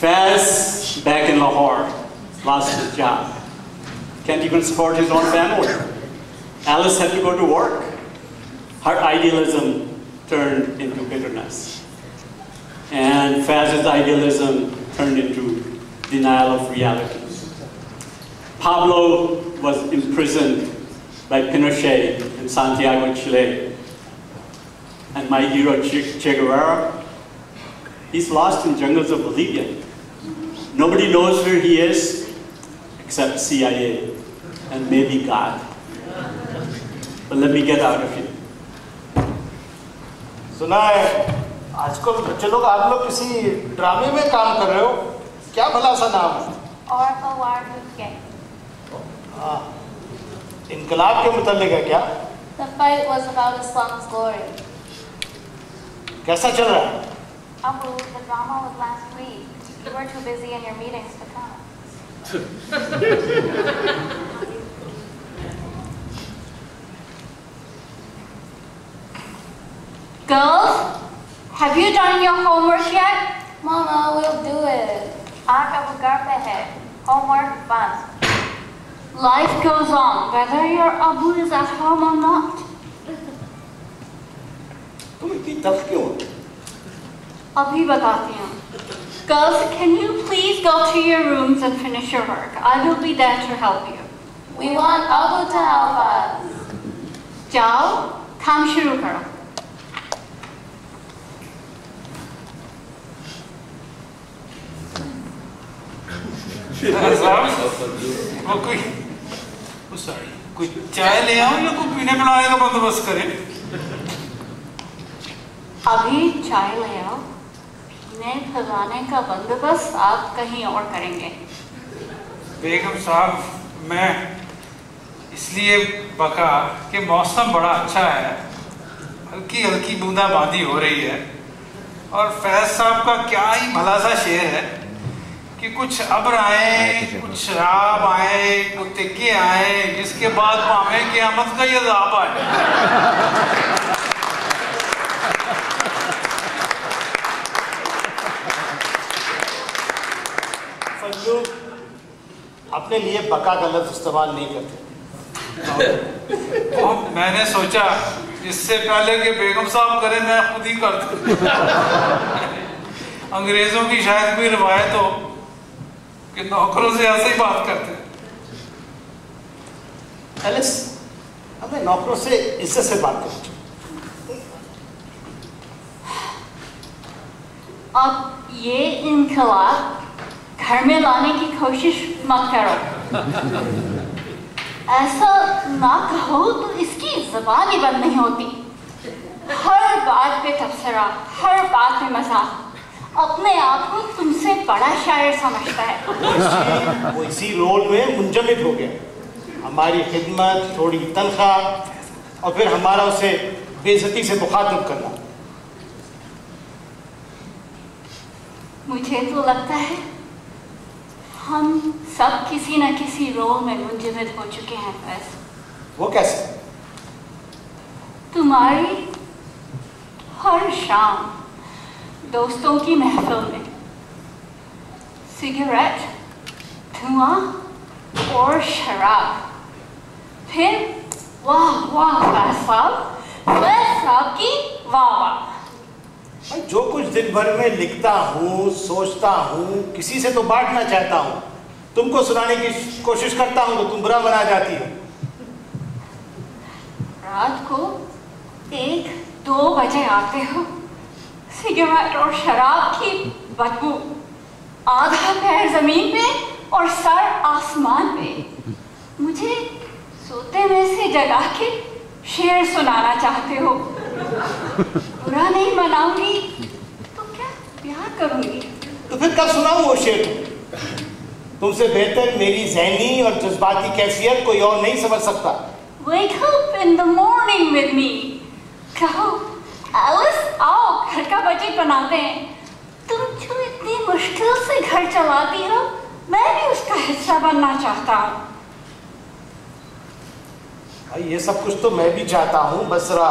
Faz, back in Lahore, lost his job. Can't even support his own family. Alice had to go to work. Her idealism turned into bitterness. And Faz's idealism turned into denial of reality. Pablo was imprisoned by Pinochet in Santiago, Chile. And my hero, Che Guevara, he's lost in jungles of Bolivia. Nobody knows where he is except CIA and maybe God. But let me get out of here. सुना है आजकल बच्चे लोग आप लोग किसी ड्रामे में काम कर रहे हो, क्या भला सा नाम है? Oracle Warbuke. हाँ, इनकलाब के मुतालिक है क्या? The fight was about Islam's glory. कैसा चल रहा है? Abu, the drama was last week. You were too busy in your meetings to come. Girls, have you done your homework yet? Mama, we'll do it. Aaj Abu Ghar pe hai. Homework fun. Life goes on, whether your Abu is at home or not. तुम इतनी tough क्यों हो? Abhi batati hu. Girls, can you please go to your rooms and finish your work? I will be there to help you. We want Abu to help us. Jao, काम शुरू करो. कोई चाय ले आओ या कोई पीने बनाने का बंदोबस्त करें? अभी चाय ले आओ. पीने पिलाने का बंदोबस्त आप कहीं और करेंगे. बेगम साहब, मैं इसलिए बका कि मौसम बड़ा अच्छा है, हल्की हल्की बूंदाबांदी हो रही है, और फैज साहब का क्या ही भला सा शेर है कि कुछ अब्र आए, कुछ शराब आए, कुछ तिक्के आए, जिसके बाद पावे क़यामत का ये अज़ाब आए. फजलू, अपने लिए बका का लफ्ज़ इस्तेमाल नहीं करते. तो मैंने सोचा इससे पहले कि बेगम साहब करें मैं खुद ही कर दूं. अंग्रेजों की शायद भी रिवायत हो कि नौकरों से ऐसे ही बात करते हैं. एलिस, हमें नौकरों से इज्जत से बात करनी चाहिए. अब ये इनकलाब घर में लाने की कोशिश मत करो. ऐसा ना कहो तो इसकी ज़बान ही बंद नहीं होती. हर बात पे तबसरा, हर बात पे मजाक. अपने आप को तुमसे बड़ा शायर समझता है. वो इसी रोल में मुंजमद हो गया. हमारी खिदमत, थोड़ी तनख्वाह और फिर हमारा उसे बेइज्जती से मुखातिब करना. मुझे तो लगता है हम सब किसी न किसी रोल में मुंजमद हो चुके हैं. फैज, वो कैसे? तुम्हारी हर शाम दोस्तों की महफिल में सिगरेट, धुआं और शराब. फिर वाह वाह फैज साहब की वाह वाह. जो कुछ दिन भर में लिखता हूँ, सोचता हूँ, किसी से तो बांटना चाहता हूँ, तुमको सुनाने की कोशिश करता हूँ तो तुम बुरा बना जाती हो. रात को 1-2 बजे आते हो, सिगरेट और शराब की बदबू, आधा पैर जमीन पे और सर आसमान पे. मुझे सोते में से जगा के शेर सुनाना चाहते हो. बुरा नहीं मनाऊंगी तो क्या प्यार करूंगी. तो फिर कब सुनाऊं वो शेर? तुमसे बेहतर मेरी ज़हनी और जज्बाती कैफियत कोई और नहीं समझ सकता. Wake up in the morning with me. कहो एलिस, आओ घर का बजट बनाते हैं. तुम जो इतनी मुश्किल से घर चलाती हो, मैं भी उसका हिस्सा बनना चाहता हूँ. ये सब कुछ तो मैं भी चाहता हूँ, बस जरा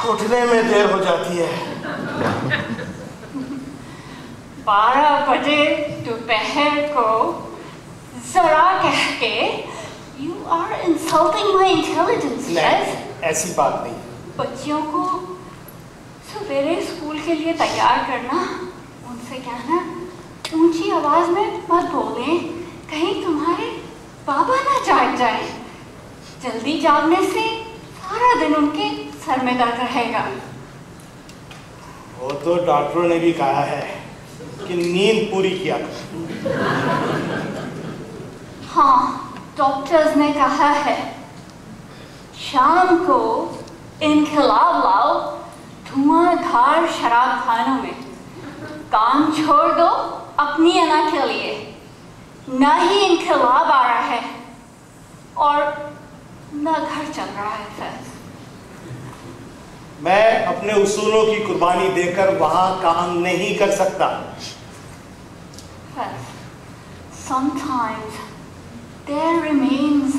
उठने में देर हो जाती है. 12 बजे दोपहर को जरा कह के You are insulting my intelligence, नहीं, yes? ऐसी बात नहीं। बच्चियों को सवेरे स्कूल के लिए तैयार करना, उनसे कहना ऊंची आवाज में मत बोलें, कहीं तुम्हारे बाबा ना जाग जाए। जल्दी जागने से सारा दिन उनके सर में दर्द रहेगा। वो तो डॉक्टरों ने भी कहा है कि नींद पूरी किया करो। हाँ, डॉक्टर्स ने कहा है शाम को इनकलाब लाओ धुआंधार शराब खानों में, काम छोड़ दो अपनी अना के लिए। न ही इनकलाब आ रहा है और न घर चल रहा है फैज। मैं अपने उसूलों की कुर्बानी देकर वहां काम नहीं कर सकता। Faiz, sometimes there remains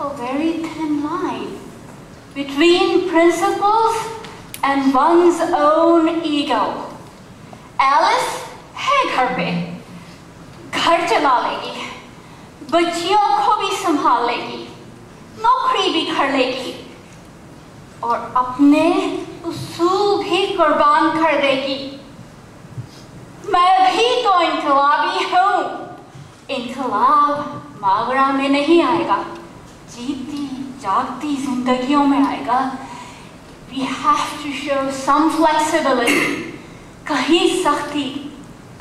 a very thin line between principles and one's own ego. Alice है घर पे, घर चला लेगी, बच्चियों को भी संभाल लेगी, नौकरी भी कर लेगी और अपने उसूल भी कुर्बान कर देगी। मैं भी तो इनकलाबी हूँ। इनकलाब मावरा में नहीं आएगा, जीती जागती जिंदगियों में आएगा। We have to show some flexibility. कहीं सख्ती,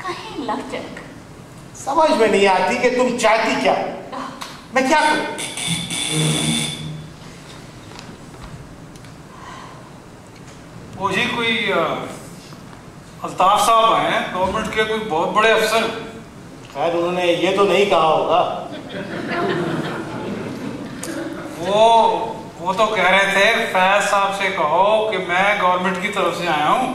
कहीं लचक। समझ में नहीं आती कि तुम चाहती क्या? मैं क्या करूं? वो जी कोई अल्ताफ साहब हैं, गवर्नमेंट के कोई बहुत बड़े अफसर। खैर उन्होंने ये तो नहीं कहा होगा। वो तो कह रहे थे फैज साहब से कहो कि मैं गवर्नमेंट की तरफ से आया हूँ।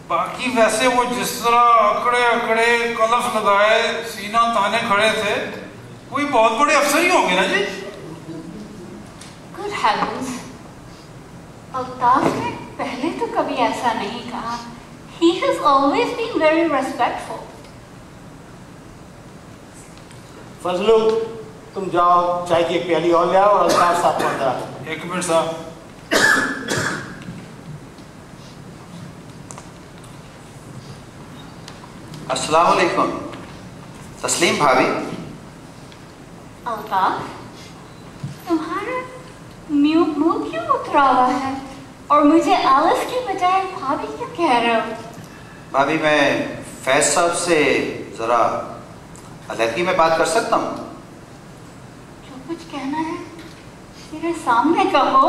बाकी वैसे वो जिस तरह अकड़े अकड़े कलफ लगाए सीना ताने खड़े थे, कोई बहुत बड़े अफसर ही होंगे ना जी। Good heavens, अल्ताफ ने पहले तो कभी ऐसा नहीं कहा। He has always been very respectful. Fazlu, तुम जाओ चाय की एक प्याली और ले आओ और अल्ताफ साहब को अंदर आओ। एक मिनट साहब। अस्सलाम वालेकुम। तस्लीम भाभी। अल्ताफ, तुम्हारा मुंह क्यों उतरा हुआ है और मुझे एलिस की बजाय भाभी क्यों कह रहे हो? भाभी मैं फैज साहब से जरा अलहदगी में बात कर सकता हूँ? जो कुछ कहना है मेरे सामने कहो।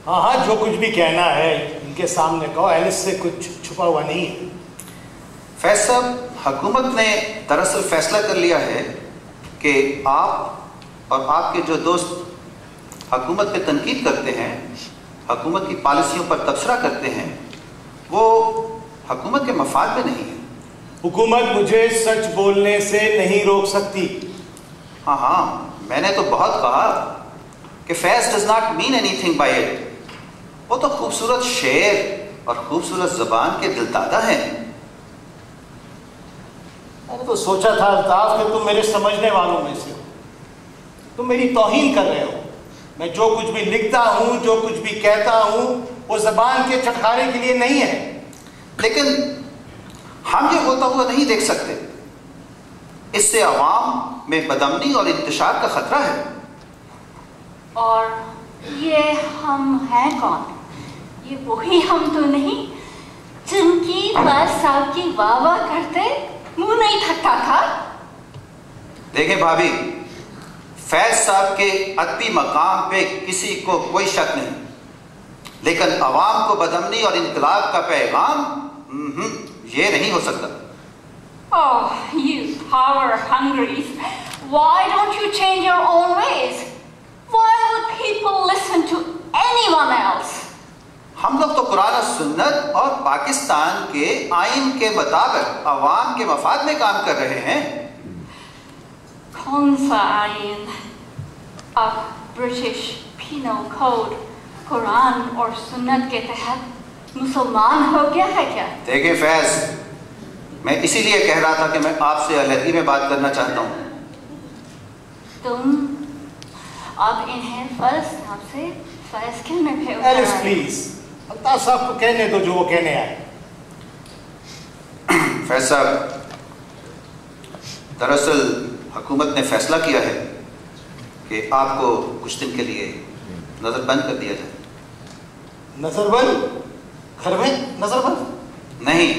हाँ हाँ, जो कुछ भी कहना है इनके सामने कहो। एलिस से कुछ छुपा हुआ नहीं है। फैज साहब, हुकूमत ने दरअसल फैसला कर लिया है कि आप और आपके जो दोस्त हुकूमत पे तनकीद करते हैं, हुकूमत की पॉलिसियों पर तबसरा करते हैं, वो हुकूमत के मफाद में नहीं है। हुकूमत मुझे सच बोलने से नहीं रोक सकती। हाँ हाँ, मैंने तो बहुत कहा कि Faiz does not mean anything bye it. वो तो खूबसूरत शेर और खूबसूरत जबान के दिलदादा हैं। मैंने तो सोचा था अल्ताफ कि तुम मेरे समझने वालों में से हो। तुम मेरी तौहीन कर रहे हो। मैं जो कुछ भी लिखता हूँ, जो कुछ भी कहता हूँ, वो जबान के चटखारे के लिए नहीं है। लेकिन हम ये होता हुआ नहीं देख सकते। इससे अवाम में बदअमनी और इंतशार का खतरा है। और ये हम हैं कौन? ये वही हम तो नहीं जिनकी फैज साहब की वाह वाह करते मुंह नहीं थकता था। देखें भाभी, फैज साहब के अदबी मकाम पे किसी को कोई शक नहीं, लेकिन अवाम को बदअमनी और इनकलाब का पैगाम ये नहीं हो सकता। Oh, you power hungries. Why don't you change your own ways? Why would people listen to anyone else? हम लोग तो कुरान और सुन्नत और पाकिस्तान के आइन के मुताबिक अवाम के मफाद में काम कर रहे हैं। कौन सा आइन? अब ब्रिटिश पीनल कोड कुरान और सुन्नत के तहत मुसलमान हो गया है क्या? देखें फैज, मैं इसीलिए कह रहा था कि मैं आपसे अलहदगी में बात करना चाहता हूँ। तुम अब इन्हें फैज साहब से फैसले में भेज। एलिस प्लीज, अल्ताफ साहब को कहने दो जो वो कहने आए। फैज साहब, दरअसल हुकूमत ने फैसला किया है कि आपको कुछ दिन के लिए नजरबंद कर दिया जाए। नजरबंद? घर में नजरबंद? नहीं,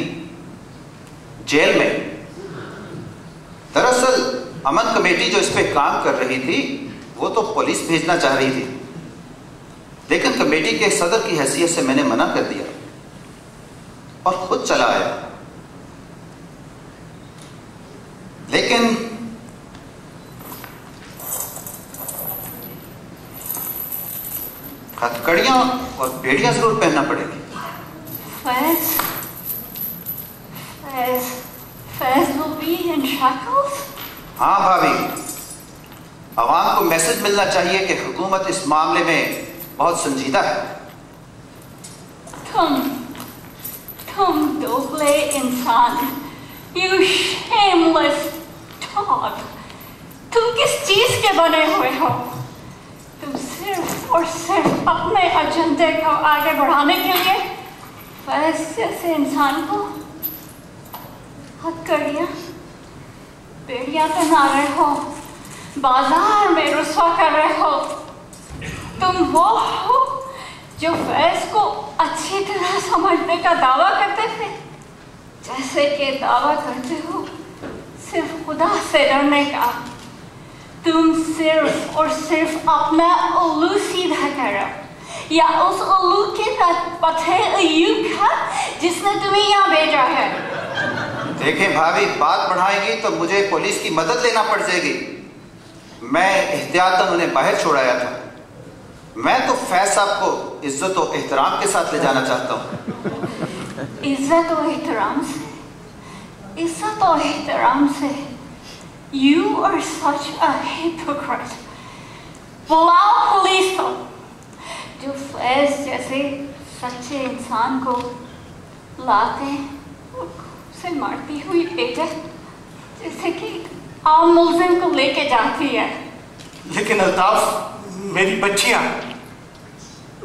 जेल में। दरअसल अमन कमेटी जो इस पे काम कर रही थी वो तो पुलिस भेजना चाह रही थी, लेकिन कमेटी के सदर की हैसियत से मैंने मना कर दिया और खुद चला आया। लेकिन हथकड़ियां और बेड़ियां जरूर पहनना पड़ेगी। Faiz, Faiz, Faiz will be in shackles? हाँ भाभी, आवाम को मैसेज मिलना चाहिए कि हुकूमत इस मामले में बहुत संजीदा है। तुम दोगले इंसान, you shameless dog, तुम किस चीज के बने हुए हो? तुम सिर्फ और सिर्फ अपने एजेंडे को आगे बढ़ाने के लिए फैज जैसे इंसान को हथकड़ियां, बेड़ियां पहना रहे हो, बाजार में रुस्वा कर रहे हो। तुम वो हो जो फैज को अच्छी तरह समझने का दावा करते थे, जैसे कि दावा करते हो सिर्फ खुदा से डरने का। तुम सिर्फ और सिर्फ अपना उल्लू सीधा करो, या उस उल्लू के पथे अय्यूब का जिसने तुम्हें यहाँ भेजा है। देखें भाभी, बात बढ़ाएंगी तो मुझे पुलिस की मदद लेना पड़ जाएगी। मैं एहतियातन उन्हें बाहर छोड़ाया था। मैं तो फैज साहब को इज्जत और एहतराम के साथ ले जाना चाहता हूँ। इज्जत और एहतराम से, इज्जत और एहतराम से। You are such a hypocrite. बुलाओ पुलिस को, जो फैज जैसे सच्चे इंसान को लाते उसे मारती हुई बेटा जैसे कि आम मुल्जिम को लेके जाती है। लेकिन अल्ताफ, मेरी बच्चियां।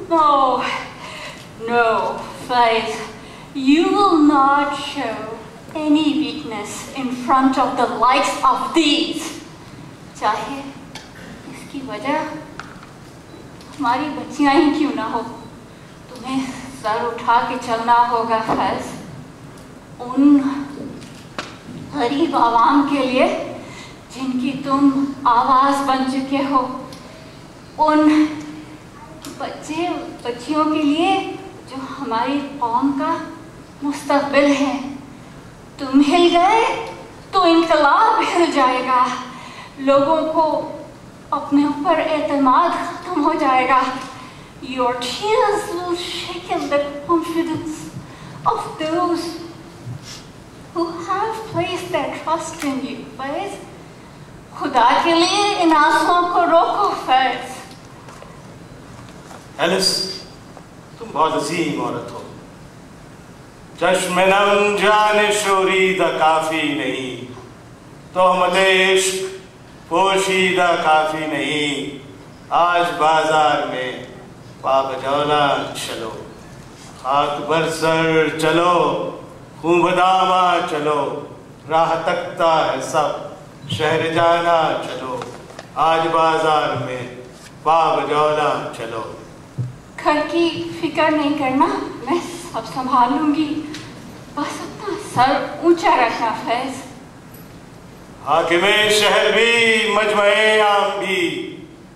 No, no, Faiz, you will not show any weakness in front of the likes of these. चाहे इसकी वजह हमारी बच्चियां ही क्यों ना हो, तुम्हें सर उठा के चलना होगा फैज। उन गरीब आवाम के लिए जिनकी तुम आवाज बन चुके हो, उन बच्चियों के लिए जो हमारी कौम का मुस्तकबिल है। तुम हिल गए तो इनकलाब हिल जाएगा, लोगों को अपने ऊपर एतमाद खत्म हो जाएगा। Your tears will shaken the confidence of those who have placed their trust in you. Faiz, खुदा के लिए इन आंसुओं को रोको फैज। एलिस, तुम बहुत अजीम औरत हो। चश्म-ए-नम जाने शोरीदा काफी नहीं, तोहमत इश्क पोशीदा काफी नहीं। आज बाजार में पाबजौला चलो, खाक बरसर चलो, खूबदामा चलो, राह तकता है सब, शहर जाना चलो। आज बाजार में पाबजौला चलो। घर की फिक्र नहीं करना, मैं सब संभाल लूंगी, बस अपना सर ऊंचा रखना फैज। हाकिमे शहर भी, मजमे आम भी,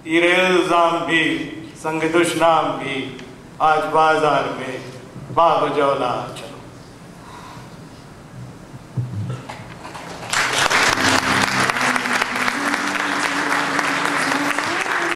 तीरे इल्जाम भी, संग दुश्नाम भी, आज बाजार में बाबजौला चलो।